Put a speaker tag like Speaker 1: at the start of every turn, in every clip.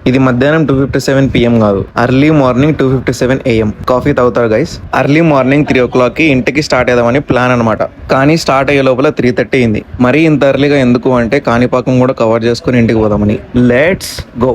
Speaker 1: ఇది మధ్యాహ్నం 2:57 PM కాదు, అర్లీ మార్నింగ్ 2:57 AM. కాఫీ తాగుతారు గైస్. అర్లీ మార్నింగ్ 3 o'clock కి ఇంటికి స్టార్ట్ అయ్యామని ప్లాన్ అనమాట. కానీ స్టార్ట్ అయ్యే లోపల 3:30 అయింది. మరీ ఇంత ఎర్లీగా ఎందుకు అంటే కాణిపాకం కూడా కవర్ చేసుకుని ఇంటికి పోదామని. Let's go.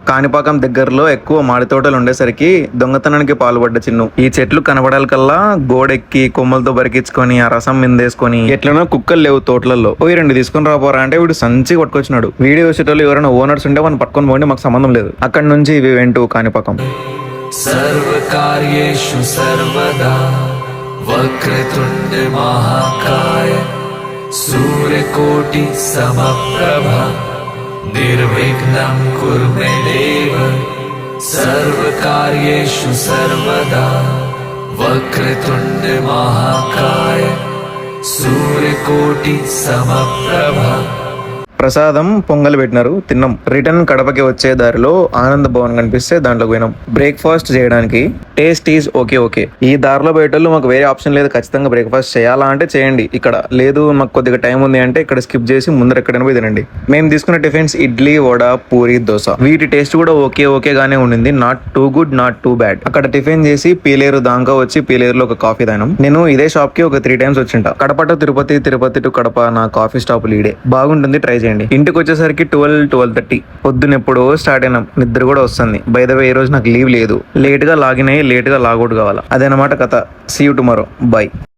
Speaker 1: కాణిపాకం దగ్గరలో ఎక్కువ మాడి తోటలు ఉండేసరికి దొంగతనానికి పాల్పడ్డ చిన్ను. ఈ చెట్లు కనబడాలకల్లా గోడెక్కి కొమ్మలతో బరికించుకొని ఆ రసం మిందేసుకొని ఎట్లనో కుక్కలు లేవు తోటలలో పోయి 2 తీసుకుని రాపోరా అంటే వీడు సంచి పట్టుకొచ్చినాడు. వీడియో వచ్చేటోళ్ళు ఎవరైనా ఓనర్స్ ఉంటే వాళ్ళు పట్టుకొని పోండి, మాకు సంబంధం లేదు. అక్కడి నుంచి ఇవి వెంటూ కాణిపాకం.
Speaker 2: సర్వకార్యేషు సర్వదా వక్రతుండ మహాకాయ సూర్యకోటి సమప్రభ నిర్విఘ్నం కురు మే దేవ సర్వకార్యేషు సర్వదా వక్రతుండ మహాకాయ సూర్యకోటి సమప్రభ.
Speaker 1: ప్రసాదం పొంగల్ పెట్టినారు, తిన్నాం. రిటర్న్ కడపకి వచ్చే దారిలో ఆనంద భవన్ కనిపిస్తే దాంట్లోకి పోయినాం బ్రేక్ఫాస్ట్ చేయడానికి. Taste is okay. ఈ దారిలో పోయేటోళ్ళు మాకు వేరే ఆప్షన్ లేదు, ఖచ్చితంగా బ్రేక్ఫాస్ట్ చేయాలా అంటే చేయండి. ఇక్కడ లేదు మాకు కొద్దిగా టైం ఉంది అంటే ఇక్కడ స్కిప్ చేసి ముందర ఎక్కడైనా పోయి తినండి. మేము తీసుకున్న టిఫిన్స్ ఇడ్లీ, వడ, పూరి, దోశ. వీటి టేస్ట్ కూడా ఓకేగానే ఉండింది. Not too good, not too bad. అక్కడ టిఫిన్ చేసి పీలేరు దాకా వచ్చి పీలేరులో ఒక కాఫీ తాగినాం. నేను ఇదే షాప్ కి ఒక 3 times వచ్చింటా. కడప టు తిరుపతి, తిరుపతి టు కడప నా కాఫీ స్టాప్ లీడే. బాగుంటుంది, ట్రై చేయండి. ఇంటికి వచ్చేసరికి 12:30. పొద్దునెప్పుడో స్టార్ట్ అయినాం. నిద్ర కూడా వస్తుంది. బై ద వే ఈ రోజు నాకు లీవ్ లేదు. లేట్ గా లాగిన్ అయ్యి లేట్ గా లాగౌట్ కావాలా. అదనమాట కథ. See you tomorrow. బై.